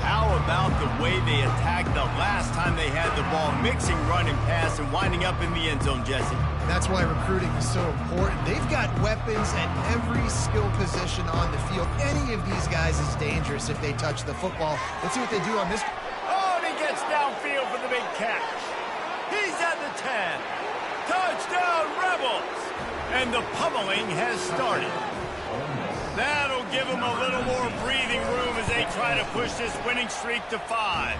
How about the way they attacked the last time they had the ball, mixing run and pass and winding up in the end zone, Jesse? That's why recruiting is so important. They've got weapons at every skill position on the field. Any of these guys is dangerous if they touch the football. Let's see what they do on this. Oh, and he gets downfield for the big catch. He's at the 10. Touchdown, Rebels! And the pummeling has started. That'll give them a little more breathing room as they try to push this winning streak to 5.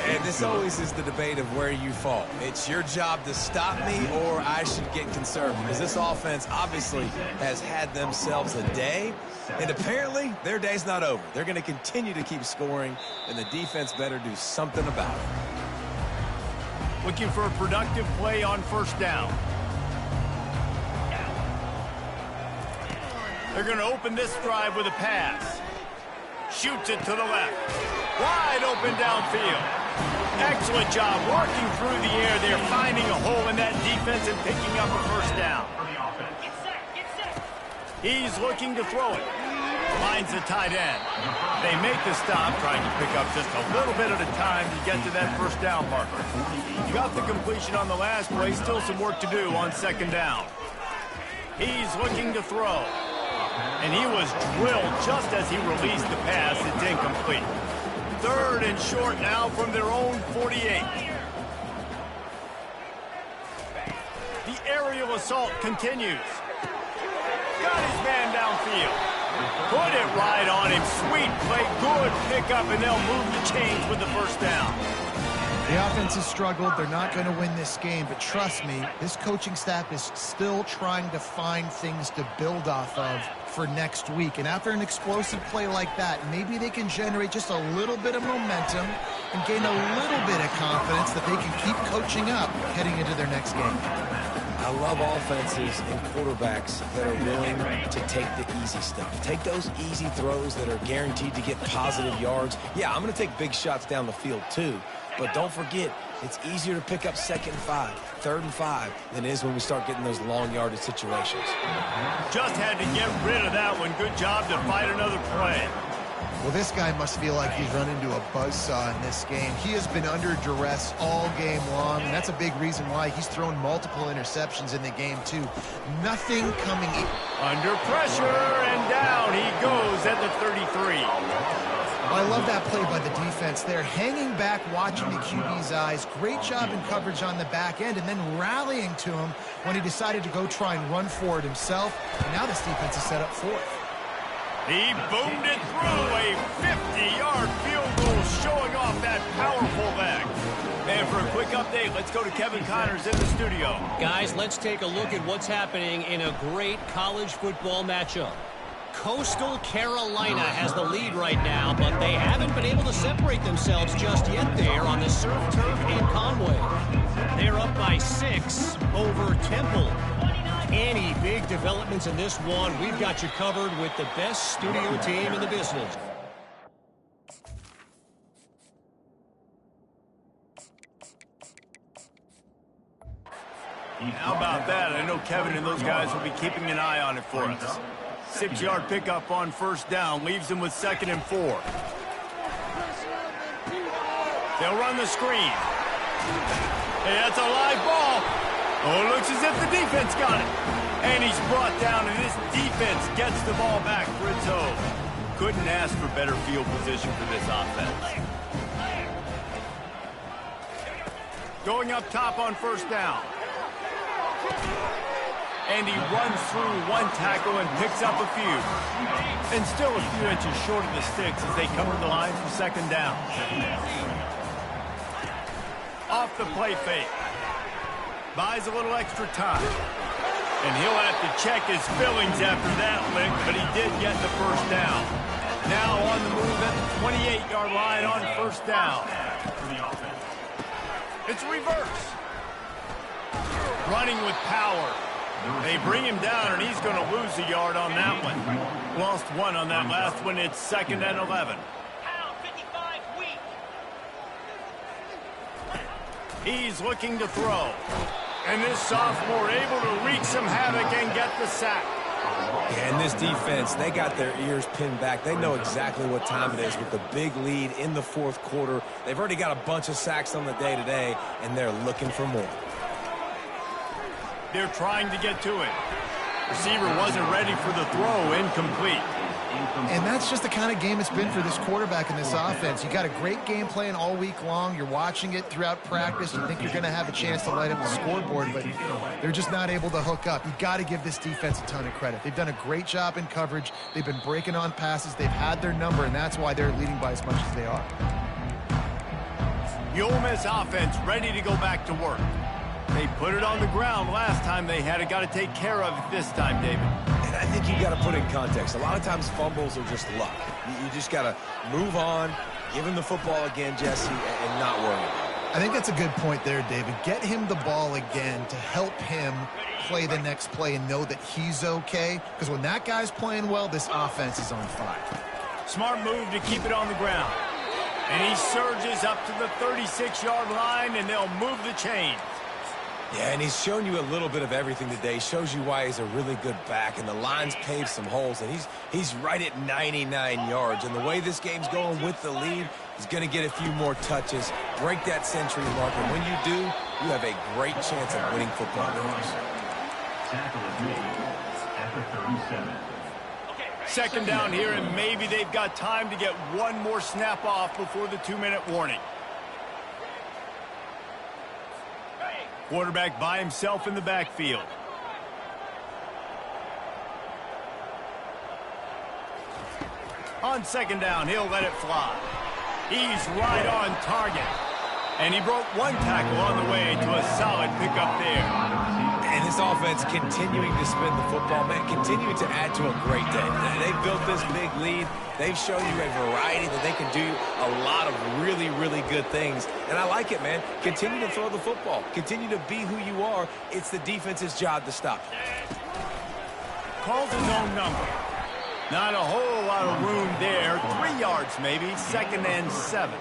And this always is the debate of where you fall. It's your job to stop me, or I should get concerned, because this offense obviously has had themselves a day, and apparently their day's not over. They're going to continue to keep scoring, and the defense better do something about it. Looking for a productive play on first down. They're going to open this drive with a pass. Shoots it to the left. Wide open downfield. Excellent job working through the air. They're finding a hole in that defense and picking up a first down. Get set, get set. He's looking to throw it. Finds the tight end. They make the stop, trying to pick up just a little bit at a time to get to that first down marker. Got the completion on the last play. Still some work to do on second down. He's looking to throw. And he was drilled just as he released the pass. It's incomplete. 3rd and short now from their own 48. The aerial assault continues. Got his man downfield. Put it right on him. Sweet play. Good pickup, and they'll move the chains with the first down. The offense has struggled. They're not going to win this game, but trust me, this coaching staff is still trying to find things to build off of for next week. And after an explosive play like that, maybe they can generate just a little bit of momentum and gain a little bit of confidence that they can keep coaching up heading into their next game. I love offenses and quarterbacks that are willing to take the easy stuff. Take those easy throws that are guaranteed to get positive yards. Yeah, I'm going to take big shots down the field too. But don't forget, it's easier to pick up 2nd and 5, 3rd and 5 than it is when we start getting those long yardage situations. Just had to get rid of that one. Good job to fight another play. Well, this guy must feel like he's run into a buzzsaw in this game. He has been under duress all game long, and that's a big reason why he's thrown multiple interceptions in the game, too. Nothing coming in. Under pressure, and down he goes at the 33. Well, I love that play by the defense there. Hanging back, watching the QB's eyes. Great job in coverage on the back end, and then rallying to him when he decided to go try and run for it himself. And now this defense is set up for it. He boomed it through a 50-yard field goal, showing off that powerful leg. And for a quick update, let's go to Kevin Connors in the studio. Guys, let's take a look at what's happening in a great college football matchup. Coastal Carolina has the lead right now, but they haven't been able to separate themselves just yet there on the surf turf in Conway. They're up by 6 over Temple. Any big developments in this one, we've got you covered with the best studio team in the business. How about that? I know Kevin and those guys will be keeping an eye on it for us. 6-yard pickup on first down leaves them with 2nd and 4. They'll run the screen. Hey, that's a live ball. Oh, it looks as if the defense got it. And he's brought down, and this defense gets the ball back for its own. Couldn't ask for better field position for this offense. Going up top on first down. And he runs through one tackle and picks up a few. And still a few inches short of the sticks as they cover the line for 2nd down. Off the play fake. Buys a little extra time. And he'll have to check his fillings after that lick, but he did get the first down. Now on the move at the 28-yard line on first down. It's reverse. Running with power. They bring him down, and he's going to lose a yard on that one. Lost 1 on that last one. It's 2nd and 11. He's looking to throw. And this sophomore able to wreak some havoc and get the sack. Yeah, and this defense, they got their ears pinned back. They know exactly what time it is with the big lead in the 4th quarter. They've already got a bunch of sacks on the day today, and they're looking for more. They're trying to get to it. Receiver wasn't ready for the throw, incomplete. And that's just the kind of game it's been for this quarterback in this offense. You got a great game plan all week long. You're watching it throughout practice. You think you're going to have a chance to light up the scoreboard, but they're just not able to hook up. You got to give this defense a ton of credit. They've done a great job in coverage. They've been breaking on passes. They've had their number, and that's why they're leading by as much as they are. The Ole Miss offense ready to go back to work. They put it on the ground last time they had it. Got to take care of it this time, David. And I think you got to put in context. A lot of times fumbles are just luck. You just got to move on, give him the football again, Jesse, and not worry about it. I think that's a good point there, David. Get him the ball again to help him play the next play and know that he's okay. Because when that guy's playing well, this offense is on fire. Smart move to keep it on the ground. And he surges up to the 36-yard line, and they'll move the chains. Yeah, and he's shown you a little bit of everything today. He shows you why he's a really good back, and the line's paved some holes, and he's right at 99 yards. And the way this game's going with the lead, he's going to get a few more touches, break that century mark, and when you do, you have a great chance of winning football games. Tackle is made at the 37. 2nd down here, and maybe they've got time to get one more snap off before the 2-minute warning. Quarterback by himself in the backfield. On 2nd down, he'll let it fly. He's right on target. And he broke one tackle on the way to a solid pickup there. And this offense continuing to spin the football, man, continuing to add to a great day. They've built this big lead. They've shown you a variety that they can do a lot of really, really good things. And I like it, man. Continue to throw the football. Continue to be who you are. It's the defense's job to stop you. Calls his own number. Not a whole lot of room there. 3 yards maybe. 2nd and 7.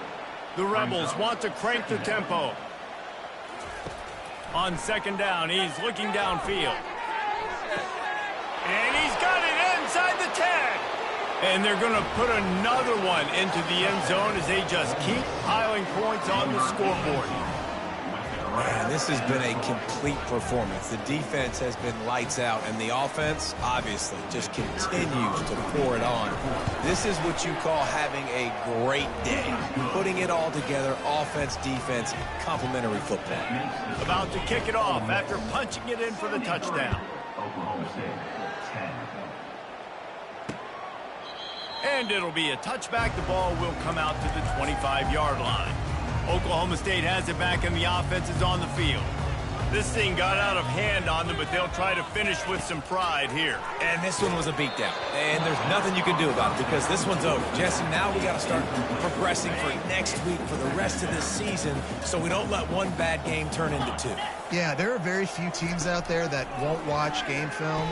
The Rebels want to crank the tempo. On 2nd down, he's looking downfield. And he's got it inside the 10. And they're going to put another one into the end zone as they just keep piling points on the scoreboard. Man, this has been a complete performance. The defense has been lights out, and the offense, obviously, just continues to pour it on. This is what you call having a great day. Putting it all together, offense, defense, complementary football. About to kick it off after punching it in for the touchdown. Oklahoma State, 10. And it'll be a touchback. The ball will come out to the 25-yard line. Oklahoma State has it back, and the offense is on the field. This thing got out of hand on them, but they'll try to finish with some pride here. And this one was a beatdown. And there's nothing you can do about it because this one's over. Jesse, now we got to start progressing for next week for the rest of this season so we don't let one bad game turn into two. Yeah, there are very few teams out there that won't watch game film,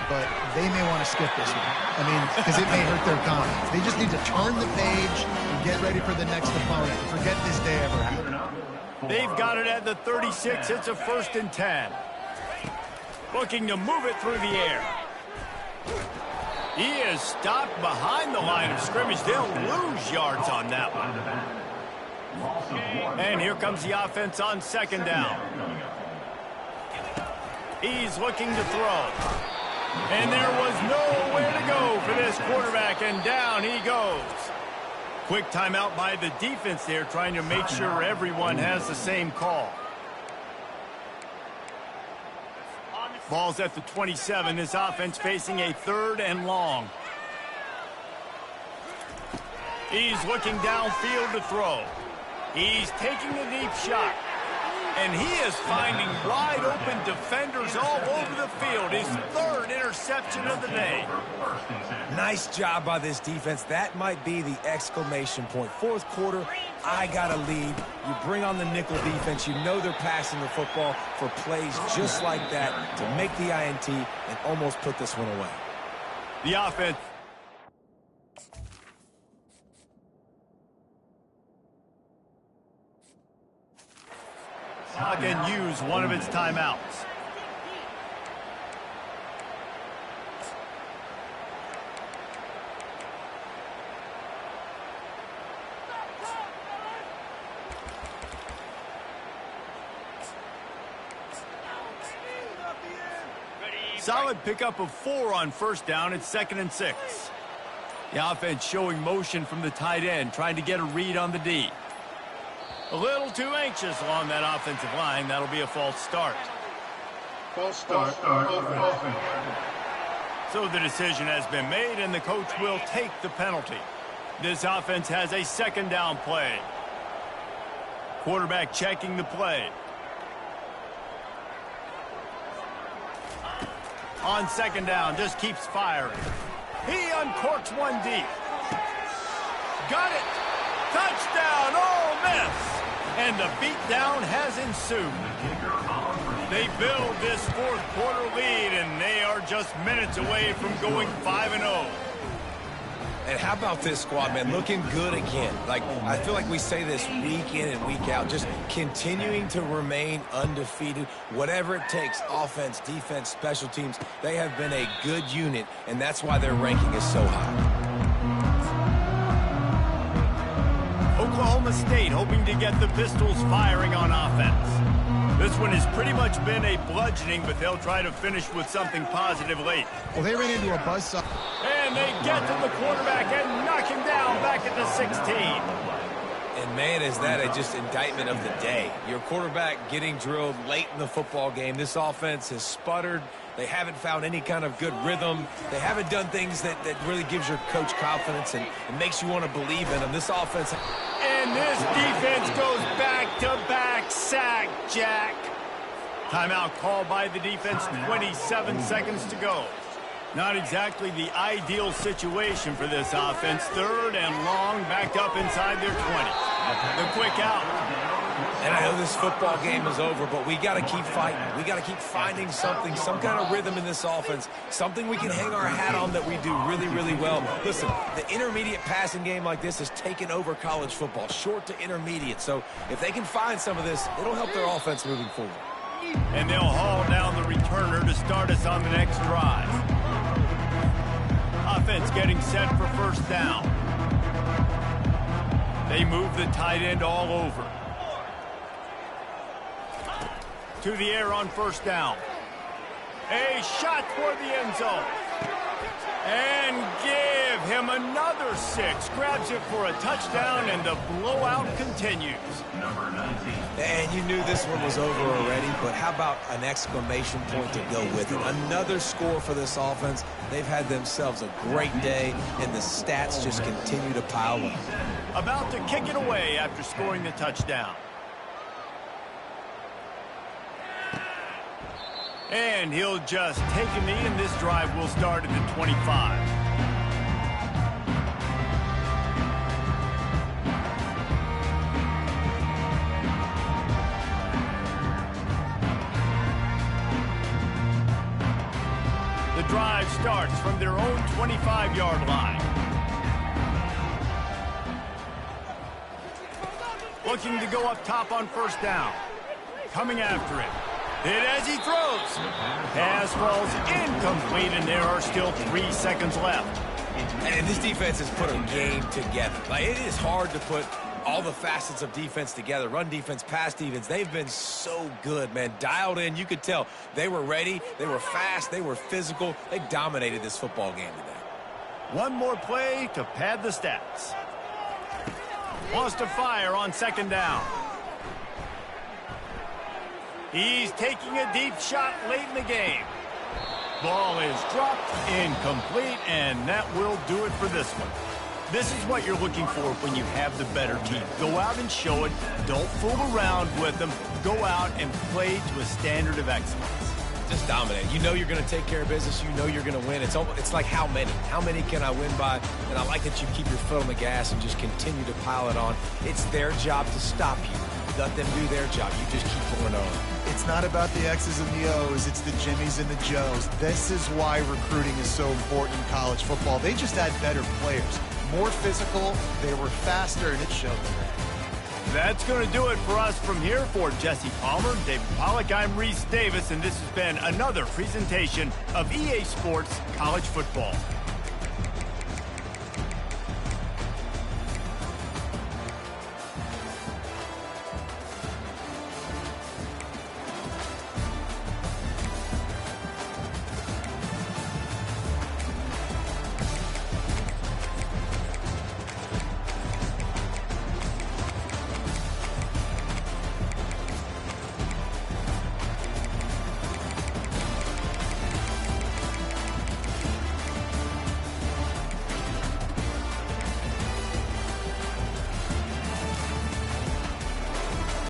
but they may want to skip this one. I mean, because it may hurt their confidence. They just need to turn the page and get ready for the next opponent. Forget this day ever happened. They've got it at the 36. It's a 1st and 10. Looking to move it through the air. He is stopped behind the line of scrimmage. They'll lose yards on that one. And here comes the offense on 2nd down. He's looking to throw. And there was nowhere to go for this quarterback, and down he goes. Quick timeout by the defense there, trying to make sure everyone has the same call. Ball's at the 27. This offense facing a 3rd and long. He's looking downfield to throw. He's taking a deep shot. And he is finding wide-open defenders all over the field. His 3rd interception of the day. Nice job by this defense. That might be the exclamation point. 4th quarter, I got a lead. You bring on the nickel defense. You know they're passing the football for plays just like that to make the INT and almost put this one away. The offense. Can use one of its timeouts. Solid pickup of 4 on 1st down. It's 2nd and 6. The offense showing motion from the tight end, trying to get a read on the D. A little too anxious along that offensive line. That'll be a false start. False start. So the decision has been made, and the coach will take the penalty. This offense has a 2nd down play. Quarterback checking the play. On 2nd down, just keeps firing. He uncorks one deep. Got it. Touchdown, Ole Miss. And the beatdown has ensued. They build this 4th quarter lead, and they are just minutes away from going 5-0. And how about this squad, man? Looking good again. Like, I feel like we say this week in and week out, just continuing to remain undefeated. Whatever it takes, offense, defense, special teams, they have been a good unit, and that's why their ranking is so high. Oklahoma State hoping to get the Pistols firing on offense. This one has pretty much been a bludgeoning, but they'll try to finish with something positive late. Well, they ran into a buzzsaw. And they get to the quarterback and knock him down back at the 16. And, man, is that just indictment of the day. Your quarterback getting drilled late in the football game. This offense has sputtered. They haven't found any kind of good rhythm. They haven't done things that really gives your coach confidence and makes you want to believe in them. This offense... And this defense goes back-to-back sack, Jack. Timeout called by the defense, 27 seconds to go. Not exactly the ideal situation for this offense. 3rd and long, backed up inside their 20. The quick out. And I know this football game is over, but we got to keep fighting. We got to keep finding something, some kind of rhythm in this offense, something we can hang our hat on that we do really, really well. Listen, the intermediate passing game like this has taken over college football, short to intermediate. So if they can find some of this, it'll help their offense moving forward. And they'll haul down the returner to start us on the next drive. Offense getting set for 1st down. They move the tight end all over. To the air on 1st down. A shot toward the end zone. And give him another 6. Grabs it for a touchdown, and the blowout continues. Number 19. And you knew this one was over already, but how about an exclamation point to go with it? Another score for this offense. They've had themselves a great day, and the stats just continue to pile up. About to kick it away after scoring the touchdown. And he'll just take a knee, and this drive will start at the 25. The drive starts from their own 25-yard line. Looking to go up top on first down. Coming after it. Hit as he throws. Pass falls incomplete, and there are still 3 seconds left. And this defense has put a game together. Like, it is hard to put all the facets of defense together. Run defense, pass defense. They've been so good, man. Dialed in. You could tell they were ready. They were fast. They were physical. They dominated this football game today. One more play to pad the stats. Wants to fire on second down. He's taking a deep shot late in the game. Ball is dropped, incomplete, and that will do it for this one. This is what you're looking for when you have the better team. Go out and show it. Don't fool around with them. Go out and play to a standard of excellence. Just dominate. You know you're going to take care of business. You know you're going to win. It's like how many? How many can I win by? And I like that you keep your foot on the gas and just continue to pile it on. It's their job to stop you. Let them do their job. You just keep going on. It's not about the X's and the O's. It's the Jimmies and the Joes. This is why recruiting is so important in college football. They just had better players. More physical, they were faster, and it showed today. That's going to do it for us from here. For Jesse Palmer, David Pollack, I'm Reese Davis, and this has been another presentation of EA Sports College Football.